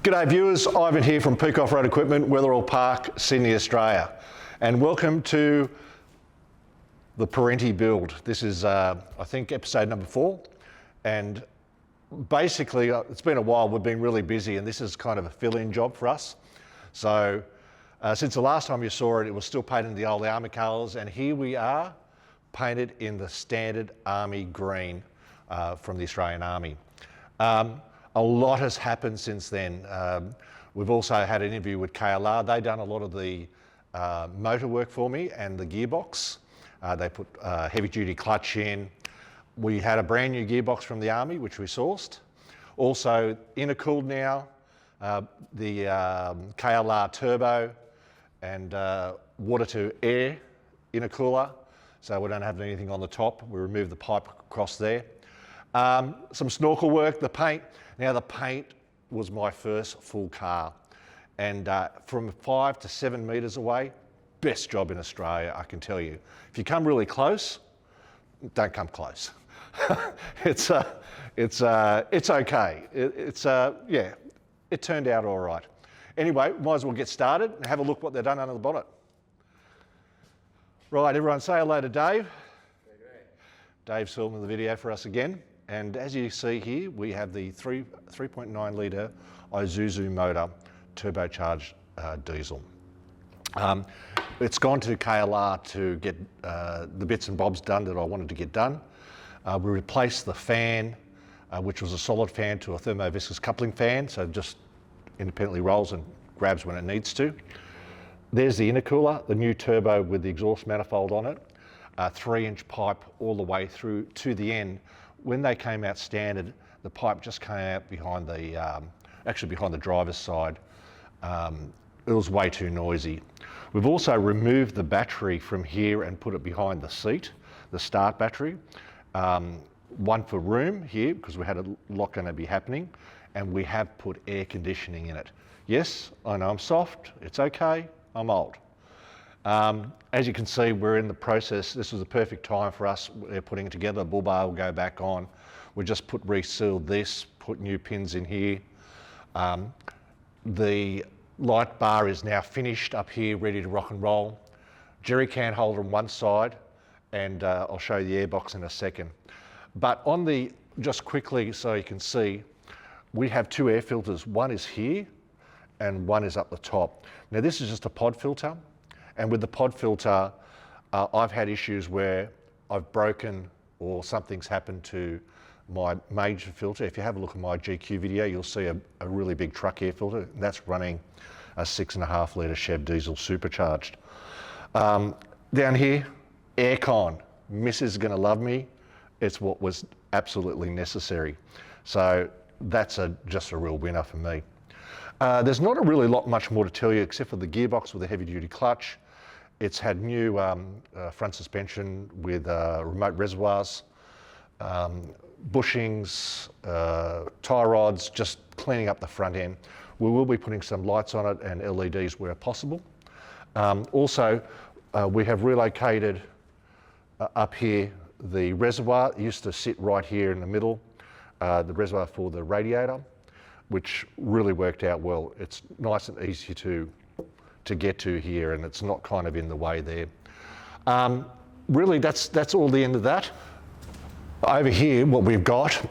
G'day viewers, Ivan here from Peak Offroad Equipment, Weatherall Park, Sydney, Australia. And welcome to the Perentie build. This is, I think, episode number 4. And basically, it's been a while, we've been really busy, and this is kind of a fill-in job for us. So, since the last time you saw it, it was still painted in the old Army colours, and here we are, painted in the standard Army green from the Australian Army. A lot has happened since then. We've also had an interview with KLR. They've done a lot of the motor work for me and the gearbox. They put heavy duty clutch in. We had a brand new gearbox from the Army, which we sourced. Also intercooled now, the KLR turbo and water to air intercooler. So we don't have anything on the top. We removed the pipe across there. Some snorkel work, the paint. Now the paint was my first full car, and from 5 to 7 metres away, best job in Australia, I can tell you. If you come really close, don't come close. It's okay. Yeah, it turned out all right. Anyway, might as well get started and have a look what they've done under the bonnet. Right, everyone say hello to Dave. Dave's filming the video for us again. And as you see here, we have the 3.9 litre Isuzu motor, turbocharged diesel. It's gone to KLR to get the bits and bobs done that I wanted to get done. We replaced the fan, which was a solid fan, to a thermoviscous coupling fan, so it just independently rolls and grabs when it needs to. There's the intercooler, the new turbo with the exhaust manifold on it, a 3-inch pipe all the way through to the end. When they came out standard, the pipe just came out behind the, actually behind the driver's side. It was way too noisy. We've also removed the battery from here and put it behind the seat, the start battery. One for room here, because we had a lot going to be happening, and we have put air conditioning in it. Yes, I know I'm soft, it's okay, I'm old. As you can see, we're in the process. This was the perfect time for us. They're putting it together. The bull bar will go back on. We just resealed this, put new pins in here. The light bar is now finished up here, ready to rock and roll. Jerry can holder on one side, and I'll show you the airbox in a second. But on the, just quickly so you can see, we have 2 air filters. One is here and one is up the top. Now this is just a pod filter. And with the pod filter, I've had issues where I've broken or something's happened to my major filter. If you have a look at my GQ video, you'll see a really big truck air filter. That's running a 6.5 litre Chev diesel supercharged. Down here, aircon. Mrs. is going to love me. It's what was absolutely necessary. So that's just a real winner for me. There's not much more to tell you except for the gearbox with a heavy duty clutch. It's had new front suspension with remote reservoirs, bushings, tie rods, just cleaning up the front end. We will be putting some lights on it and LEDs where possible. Also, we have relocated up here the reservoir. It used to sit right here in the middle, the reservoir for the radiator, which really worked out well. It's nice and easy to get to here, and it's not kind of in the way there. Really, that's all the end of that. Over here, what we've got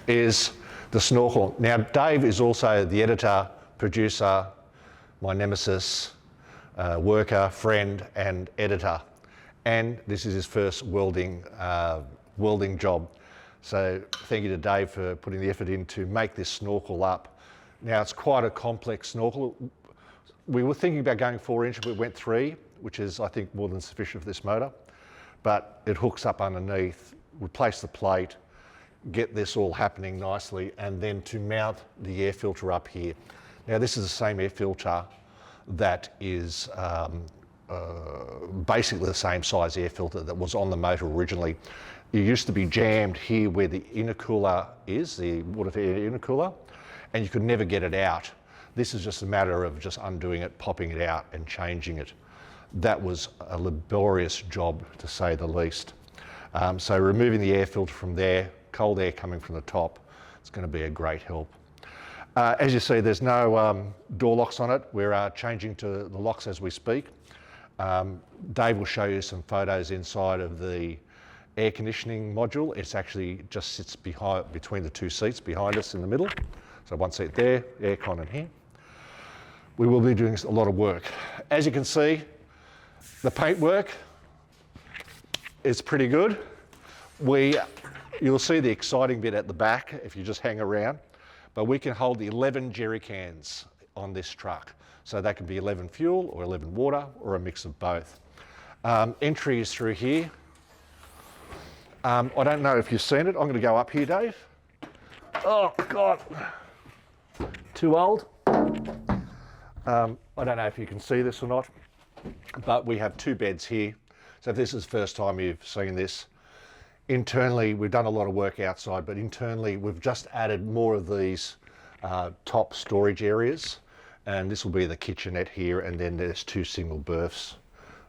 is the Snorkel. Now, Dave is also the editor, producer, my nemesis, worker, friend, and editor. And this is his first welding job. So thank you to Dave for putting the effort in to make this Snorkel up. Now it's quite a complex Snorkel. We were thinking about going 4-inch, but we went 3, which is I think more than sufficient for this motor. But it hooks up underneath, replace the plate, get this all happening nicely, and then to mount the air filter up here. Now this is the same air filter that is basically the same size air filter that was on the motor originally. It used to be jammed here where the intercooler is, the water to air intercooler, and you could never get it out. This is just a matter of just undoing it, popping it out and changing it. That was a laborious job, to say the least. So removing the air filter from there, cold air coming from the top, it's going to be a great help. As you see, there's no door locks on it. We're changing to the locks as we speak. Dave will show you some photos inside of the air conditioning module. It's actually just sits between the two seats behind us in the middle. So one seat there, aircon in here. We will be doing a lot of work. As you can see, the paintwork is pretty good. You'll see the exciting bit at the back if you just hang around, but we can hold 11 jerry cans on this truck. So that can be 11 fuel or 11 water or a mix of both. Entry is through here. I don't know if you've seen it. I'm going to go up here, Dave. Oh, God. Too old. I don't know if you can see this or not, but we have 2 beds here. So if this is the first time you've seen this, internally we've done a lot of work outside, but internally we've just added more of these top storage areas, and this will be the kitchenette here, and then there's 2 single berths,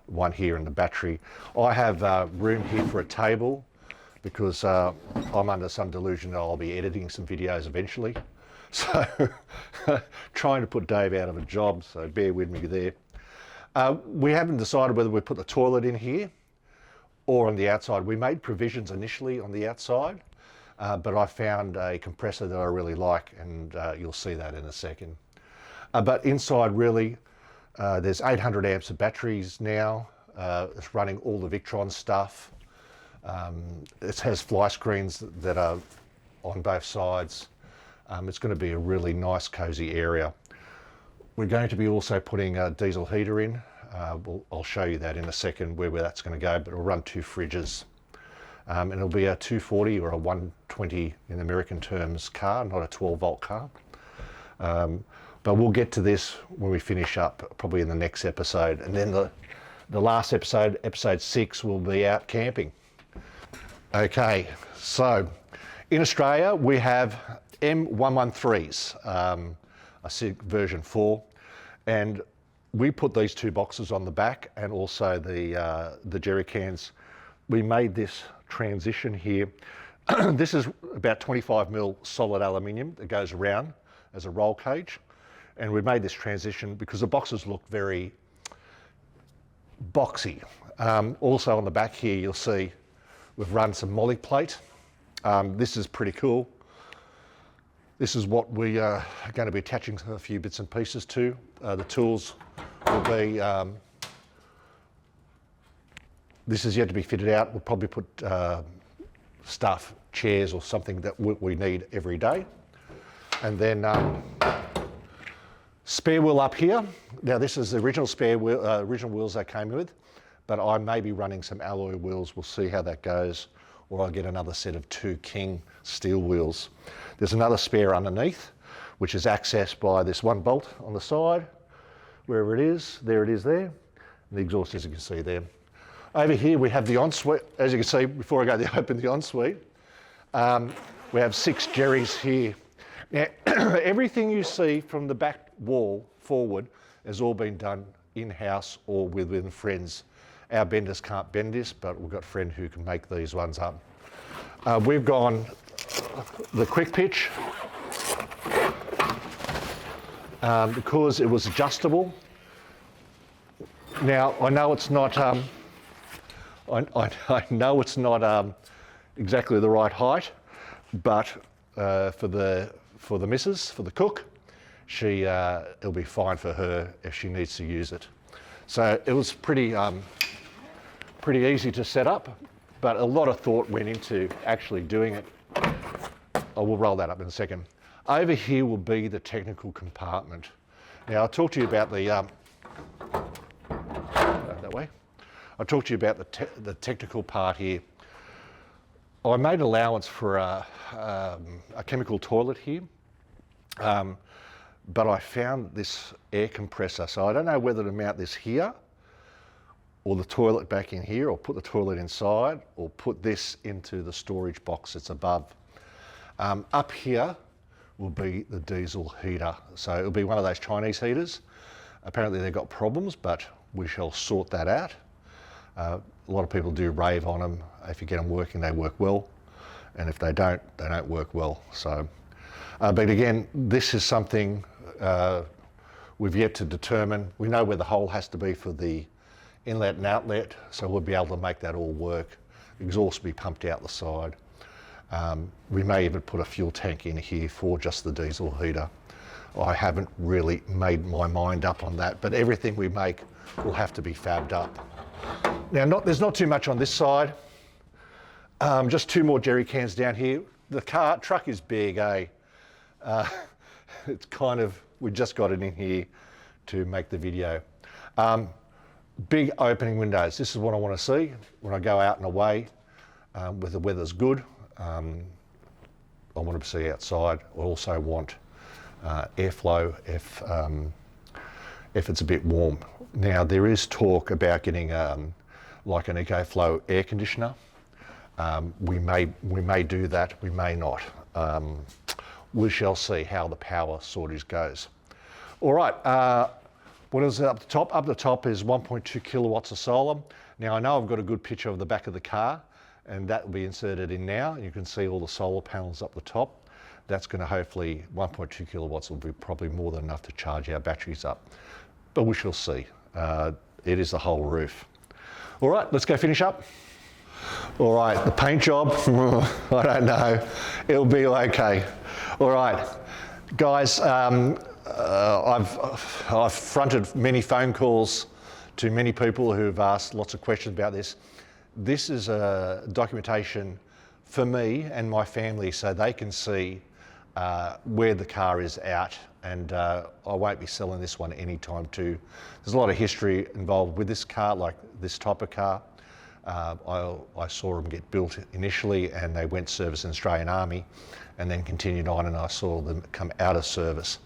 one here in the battery. I have room here for a table because I'm under some delusion that I'll be editing some videos eventually. So trying to put Dave out of a job, so bear with me there. We haven't decided whether we put the toilet in here or on the outside. We made provisions initially on the outside, but I found a compressor that I really like, and you'll see that in a second. But inside really, there's 800 amps of batteries now. It's running all the Victron stuff. It has fly screens that are on both sides. It's going to be a really nice, cozy area. We're going to be also putting a diesel heater in. I'll show you that in a second where that's going to go, but it'll run 2 fridges. And it'll be a 240 or a 120 in American terms car, not a 12-volt car. But we'll get to this when we finish up, probably in the next episode. And then the last episode, episode 6, will be out camping. Okay, so in Australia we have M113s, I see version 4, and we put these 2 boxes on the back and also the jerry cans. We made this transition here. This is about 25mm solid aluminium that goes around as a roll cage, and we made this transition because the boxes look very boxy. Also on the back here you'll see we've run some molly plate. This is pretty cool. This is what we are going to be attaching a few bits and pieces to. The tools will be, this is yet to be fitted out. We'll probably put stuff, chairs or something that we need every day. And then spare wheel up here. Now this is the original spare wheel, original wheels they came with, but I may be running some alloy wheels. We'll see how that goes, or I'll get another set of 2 King steel wheels. There's another spare underneath, which is accessed by this 1 bolt on the side, wherever it is. There it is there. And the exhaust, as you can see there. Over here we have the ensuite. As you can see, before I go open the ensuite, we have 6 jerrys here. Now, everything you see from the back wall forward has all been done in-house or within friends. Our benders can't bend this, but we've got a friend who can make these ones up. We've gone the quick pitch because it was adjustable. Now I know it's not. I know it's not exactly the right height, but for the missus, for the cook, it'll be fine for her if she needs to use it. So it was pretty easy to set up, but a lot of thought went into actually doing it. I will roll that up in a second. Over here will be the technical compartment. Now I'll talk to you about the that way. I'll talk to you about the technical part here. I made allowance for a chemical toilet here, but I found this air compressor, so I don't know whether to mount this here or the toilet back in here, or put the toilet inside, or put this into the storage box that's above. Up here will be the diesel heater. So it'll be one of those Chinese heaters. Apparently they've got problems, but we shall sort that out. A lot of people do rave on them. If you get them working, they work well. And if they don't work well. So But again, this is something we've yet to determine. We know where the hole has to be for the inlet and outlet, so we'll be able to make that all work. Exhaust will be pumped out the side. We may even put a fuel tank in here for just the diesel heater. I haven't really made my mind up on that, but everything we make will have to be fabbed up. Now, there's not too much on this side. Just 2 more jerry cans down here. The truck is big, eh? It's kind of, we just got it in here to make the video. Big opening windows. This is what I want to see when I go out and away, where the weather's good. I want to see outside. I also want airflow if it's a bit warm. Now, there is talk about getting like an EcoFlow air conditioner. We may do that, we may not. We shall see how the power shortage goes. All right, what is up the top? Up the top is 1.2 kilowatts of solar. Now, I know I've got a good picture of the back of the car, and that will be inserted in now. You can see all the solar panels up the top. That's going to hopefully, 1.2 kilowatts will be probably more than enough to charge our batteries up. But we shall see. It is the whole roof. All right, let's go finish up. All right, the paint job, I don't know. It'll be okay. All right, guys, I've fronted many phone calls to many people who've asked lots of questions about this. This is a documentation for me and my family so they can see where the car is at, and I won't be selling this one anytime too. There's a lot of history involved with this car, like this type of car. I saw them get built initially and they went service in the Australian Army and then continued on, and I saw them come out of service.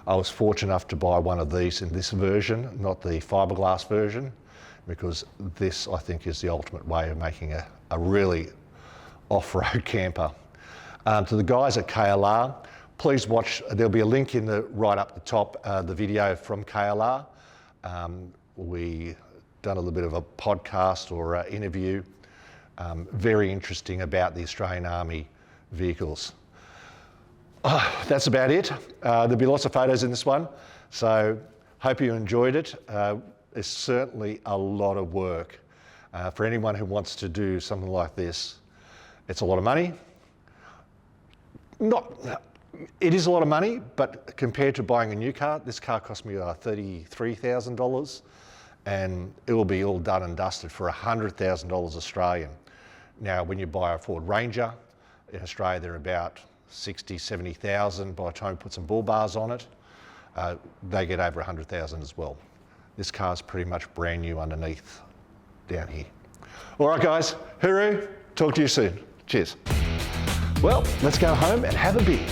I was fortunate enough to buy one of these in this version, not the fiberglass version, because this, I think, is the ultimate way of making a really off-road camper. To the guys at KLR, please watch, there'll be a link in the right up the top, the video from KLR. We done a little bit of a podcast or interview, very interesting about the Australian Army vehicles. That's about it. There'll be lots of photos in this one, so hope you enjoyed it. It's certainly a lot of work. For anyone who wants to do something like this, it's a lot of money. It is a lot of money, but compared to buying a new car, this car cost me $33,000, and it will be all done and dusted for $100,000 Australian. Now, when you buy a Ford Ranger in Australia, they're about 60, 70,000 by the time you put some bull bars on it. They get over 100,000 as well. This car's pretty much brand new underneath down here. All right, guys, hooroo, talk to you soon. Cheers. Well, let's go home and have a beer.